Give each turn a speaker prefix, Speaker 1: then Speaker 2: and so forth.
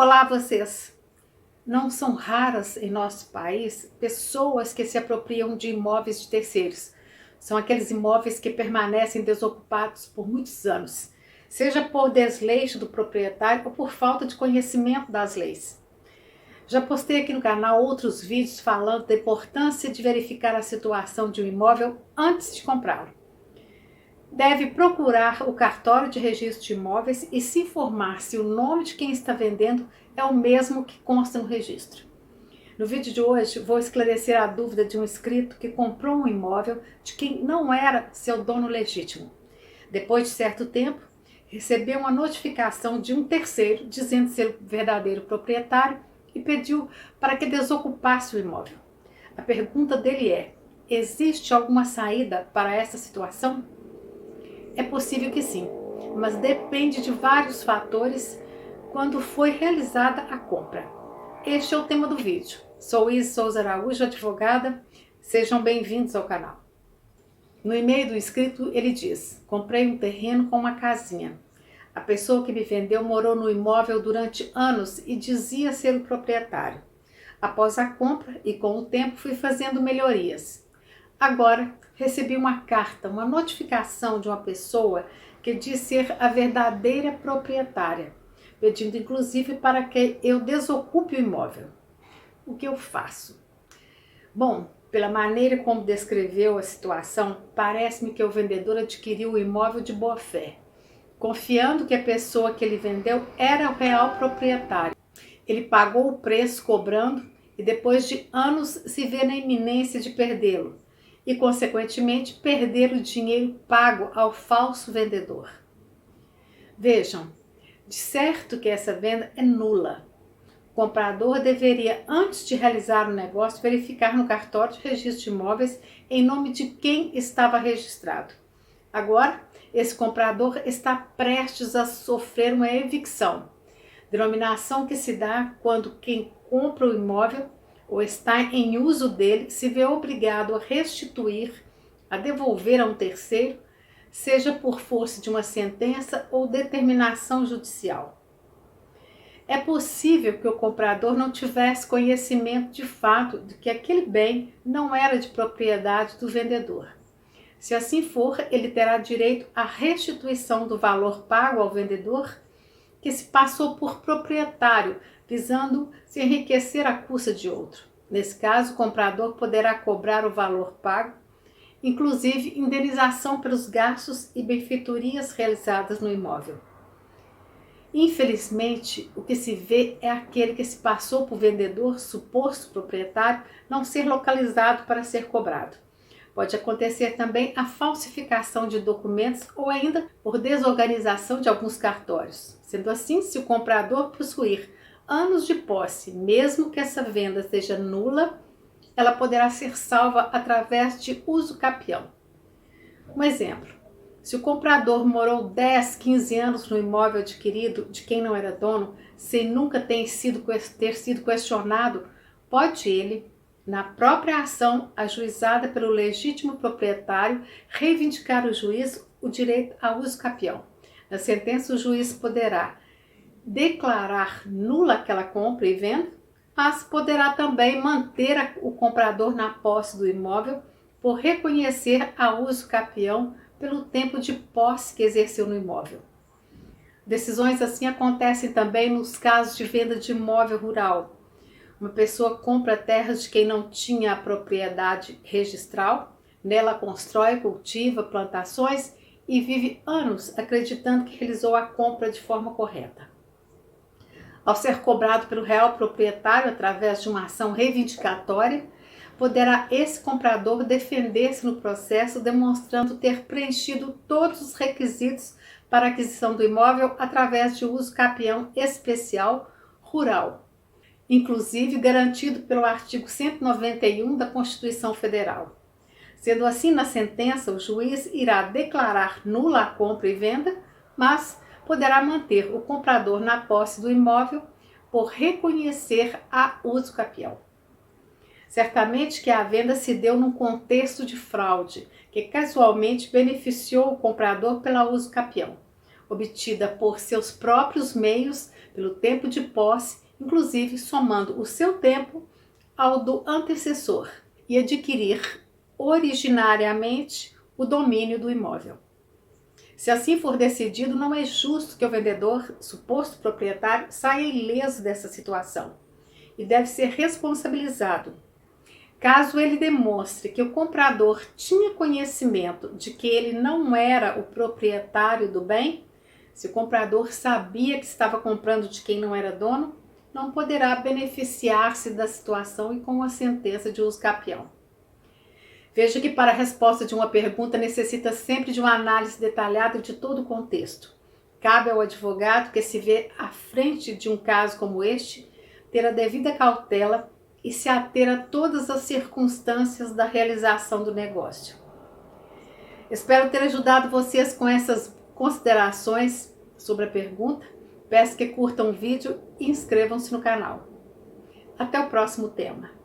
Speaker 1: Olá, vocês! Não são raras em nosso país pessoas que se apropriam de imóveis de terceiros. São aqueles imóveis que permanecem desocupados por muitos anos, seja por desleixo do proprietário ou por falta de conhecimento das leis. Já postei aqui no canal outros vídeos falando da importância de verificar a situação de um imóvel antes de comprá-lo. Deve procurar o cartório de registro de imóveis e se informar se o nome de quem está vendendo é o mesmo que consta no registro. No vídeo de hoje vou esclarecer a dúvida de um inscrito que comprou um imóvel de quem não era seu dono legítimo. Depois de certo tempo, recebeu uma notificação de um terceiro dizendo ser o verdadeiro proprietário e pediu para que desocupasse o imóvel. A pergunta dele é: existe alguma saída para essa situação? É possível que sim, mas depende de vários fatores quando foi realizada a compra. Este é o tema do vídeo. Sou Isa Souza Araújo, advogada. Sejam bem-vindos ao canal. No e-mail do inscrito ele diz: comprei um terreno com uma casinha. A pessoa que me vendeu morou no imóvel durante anos e dizia ser o proprietário. Após a compra e com o tempo fui fazendo melhorias. Agora recebi uma carta, uma notificação de uma pessoa que diz ser a verdadeira proprietária, pedindo inclusive para que eu desocupe o imóvel. O que eu faço? Bom, pela maneira como descreveu a situação, parece-me que o vendedor adquiriu o imóvel de boa fé, confiando que a pessoa que ele vendeu era o real proprietário. Ele pagou o preço cobrando e depois de anos se vê na iminência de perdê-lo e, consequentemente, perder o dinheiro pago ao falso vendedor. Vejam, de certo que essa venda é nula. O comprador deveria, antes de realizar o negócio, verificar no cartório de registro de imóveis em nome de quem estava registrado. Agora, esse comprador está prestes a sofrer uma evicção, denominação que se dá quando quem compra o imóvel ou está em uso dele se vê obrigado a restituir, a devolver a um terceiro, seja por força de uma sentença ou determinação judicial. É possível que o comprador não tivesse conhecimento de fato de que aquele bem não era de propriedade do vendedor. Se assim for, ele terá direito à restituição do valor pago ao vendedor, que se passou por proprietário, visando se enriquecer à custa de outro. Nesse caso, o comprador poderá cobrar o valor pago, inclusive indenização pelos gastos e benfeitorias realizadas no imóvel. Infelizmente, o que se vê é aquele que se passou por vendedor, suposto proprietário, não ser localizado para ser cobrado. Pode acontecer também a falsificação de documentos ou ainda por desorganização de alguns cartórios. Sendo assim, se o comprador possuir anos de posse, mesmo que essa venda seja nula, ela poderá ser salva através de uso capião. Um exemplo: se o comprador morou 10, 15 anos no imóvel adquirido de quem não era dono, sem nunca ter sido questionado, pode ele, na própria ação ajuizada pelo legítimo proprietário, reivindicar o juiz o direito ao uso capião. Na sentença, o juiz poderá declarar nula aquela compra e venda, mas poderá também manter o comprador na posse do imóvel por reconhecer a uso capião pelo tempo de posse que exerceu no imóvel. Decisões assim acontecem também nos casos de venda de imóvel rural. Uma pessoa compra terras de quem não tinha a propriedade registral, nela constrói, cultiva plantações e vive anos acreditando que realizou a compra de forma correta. Ao ser cobrado pelo real proprietário através de uma ação reivindicatória, poderá esse comprador defender-se no processo demonstrando ter preenchido todos os requisitos para a aquisição do imóvel através de uso capião especial rural, inclusive garantido pelo artigo 191 da Constituição Federal. Sendo assim, na sentença, o juiz irá declarar nula a compra e venda, mas poderá manter o comprador na posse do imóvel por reconhecer a uso capião. Certamente que a venda se deu num contexto de fraude, que casualmente beneficiou o comprador pela uso capião, obtida por seus próprios meios, pelo tempo de posse, inclusive somando o seu tempo ao do antecessor, e adquirir originariamente o domínio do imóvel. Se assim for decidido, não é justo que o vendedor, suposto proprietário, saia ileso dessa situação e deve ser responsabilizado. Caso ele demonstre que o comprador tinha conhecimento de que ele não era o proprietário do bem, se o comprador sabia que estava comprando de quem não era dono, não poderá beneficiar-se da situação e com a sentença de uso capião. Veja que para a resposta de uma pergunta necessita sempre de uma análise detalhada de todo o contexto. Cabe ao advogado que se vê à frente de um caso como este, ter a devida cautela e se ater a todas as circunstâncias da realização do negócio. Espero ter ajudado vocês com essas considerações sobre a pergunta. Peço que curtam o vídeo e inscrevam-se no canal. Até o próximo tema.